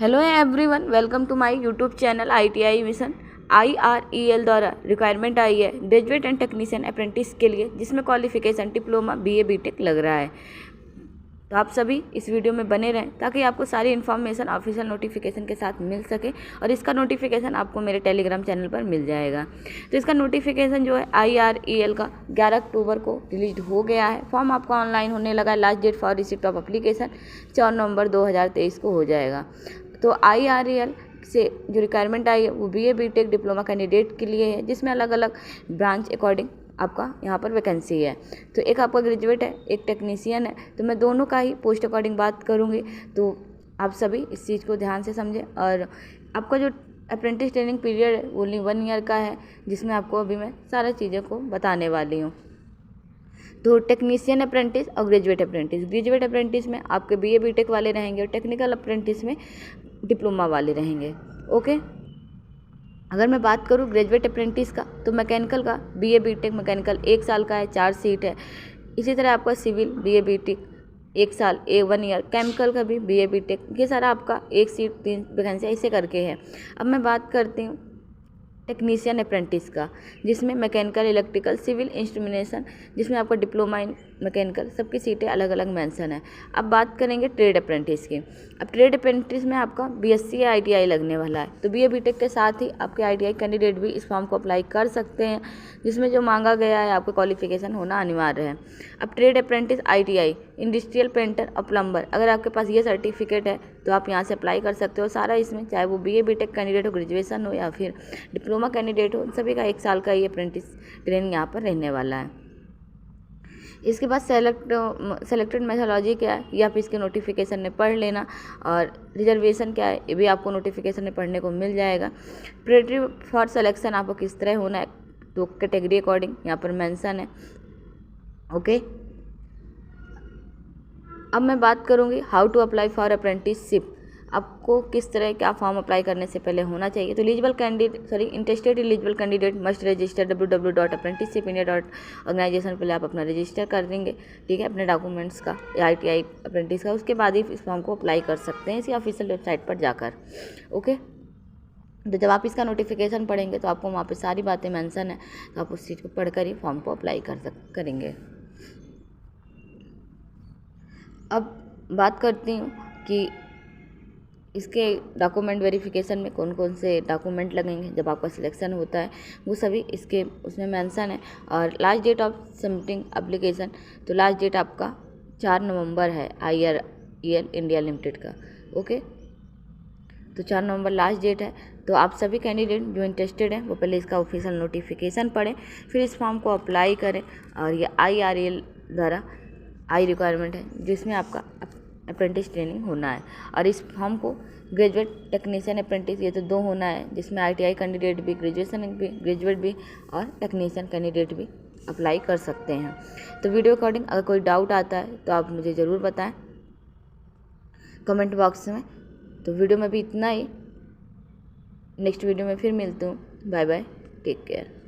Hello everyone, welcome to my YouTube channel ITI mission. IREL द्वारा requirement आई है graduate and technician apprentice के लिए, जिसमें क्वालिफिकेशन डिप्लोमा BA BTech लग रहा है। तो आप सभी इस वीडियो में बने रहें ताकि आपको सारी इन्फॉर्मेशन ऑफिशियल नोटिफिकेशन के साथ मिल सके, और इसका नोटिफिकेशन आपको मेरे टेलीग्राम चैनल पर मिल जाएगा। तो इसका नोटिफिकेशन जो है IREL का 11 अक्टूबर को रिलीज हो गया है। फॉर्म आपका ऑनलाइन होने लगा है। Last date for receipt of application 4 नवंबर 2023 को हो जाएगा। तो IREL से जो रिक्वायरमेंट आई है वो BA BTech डिप्लोमा कैंडिडेट के लिए है, जिसमें अलग अलग ब्रांच अकॉर्डिंग आपका यहाँ पर वैकेंसी है। तो एक आपका ग्रेजुएट है, एक टेक्नीशियन है। तो मैं दोनों का ही पोस्ट अकॉर्डिंग बात करूँगी, तो आप सभी इस चीज़ को ध्यान से समझें। और आपका जो अप्रेंटिस ट्रेनिंग पीरियड है वो 1 ईयर का है, जिसमें आपको अभी मैं सारा चीज़ों को बताने वाली हूँ। तो टेक्नीशियन अप्रेंटिस और ग्रेजुएट अप्रेंटिस में आपके BA BTech वाले रहेंगे, और टेक्निकल अप्रेंटिस में डिप्लोमा वाले रहेंगे। ओके, अगर मैं बात करूँ ग्रेजुएट अप्रेंटिस का, तो मैकेनिकल का BA BTech मैकेनिकल 1 साल का है, 4 सीट है। इसी तरह आपका सिविल BA BTech 1 साल 1 ईयर, केमिकल का भी BA BTech, ये सारा आपका 1 सीट 3 वैकेंसी ऐसे करके है। अब मैं बात करती हूँ टेक्नीशियन अप्रेंटिस का, जिसमें मैकेनिकल, इलेक्ट्रिकल, सिविल, इंस्ट्रूमेंटेशन, जिसमें आपका डिप्लोमा इन मैकेनिकल, सबकी सीटें अलग अलग मेंशन है। अब बात करेंगे ट्रेड अप्रेंटिस की। अब ट्रेड अप्रेंटिस में आपका BSc या ITI लगने वाला है। तो BA BTech के साथ ही आपके ITI कैंडिडेट भी इस फॉर्म को अप्लाई कर सकते हैं, जिसमें जो मांगा गया है आपका क्वालिफिकेशन होना अनिवार्य है। अब trade apprentice ITI, industrial painter और प्लम्बर, अगर आपके पास ये सर्टिफिकेट है तो आप यहाँ से अप्लाई कर सकते हो। सारा इसमें चाहे वो BA BTech कैंडिडेट हो, ग्रेजुएशन हो या फिर डिप्लोमा कैंडिडेट हो, सभी का 1 साल का ये अप्रेंटिस ट्रेनिंग यहाँ पर रहने वाला है। इसके बाद सेलेक्टेड मेथोलॉजी क्या है, ये आप इसके नोटिफिकेशन में पढ़ लेना। और रिजर्वेशन क्या है, ये भी आपको नोटिफिकेशन में पढ़ने को मिल जाएगा। क्राइटेरिया फॉर सिलेक्शन आपको किस तरह होना है, तो कैटेगरी अकॉर्डिंग यहाँ पर मेंशन है। ओके, अब मैं बात करूँगी how to apply for apprenticeship. आपको किस तरह क्या फॉर्म अप्लाई करने से पहले होना चाहिए। तो interested eligible candidate must register www.apprenticeshipindia.organization पहले आप अपना रजिस्टर कर देंगे, ठीक है, अपने डॉक्यूमेंट्स का, ITI अप्रेंटिस का। उसके बाद ही इस फॉर्म को अप्लाई कर सकते हैं इसी ऑफिशियल वेबसाइट पर जाकर। ओके, तो जब आप इसका नोटिफिकेशन पढ़ेंगे तो आपको वहाँ पे सारी बातें मेंशन है, तो आप उस चीज़ को पढ़कर ही फॉर्म को अप्लाई करेंगे। अब बात करती हूँ कि इसके डॉक्यूमेंट वेरिफिकेशन में कौन कौन से डॉक्यूमेंट लगेंगे जब आपका सिलेक्शन होता है, वो सभी इसके उसमें मेंशन है। और last date of submitting application, तो लास्ट डेट आपका 4 नवंबर है IREL इंडिया लिमिटेड का। ओके, तो 4 नवंबर लास्ट डेट है। तो आप सभी कैंडिडेट जो इंटरेस्टेड हैं वो पहले इसका ऑफिशियल नोटिफिकेशन पढ़ें, फिर इस फॉर्म को अप्लाई करें। और ये IREL द्वारा रिक्वायरमेंट है, जिसमें आपका अप्रेंटिस ट्रेनिंग होना है। और इस फॉर्म को ग्रेजुएट, टेक्नीशियन, अप्रेंटिस, ये तो 2 होना है, जिसमें ITI कैंडिडेट भी, ग्रेजुएट भी और टेक्नीशियन कैंडिडेट भी अप्लाई कर सकते हैं। तो वीडियो अकॉर्डिंग अगर कोई डाउट आता है तो आप मुझे ज़रूर बताएं कमेंट बॉक्स में। तो वीडियो में भी इतना ही, नेक्स्ट वीडियो में फिर मिलती हूँ। Bye bye, take care.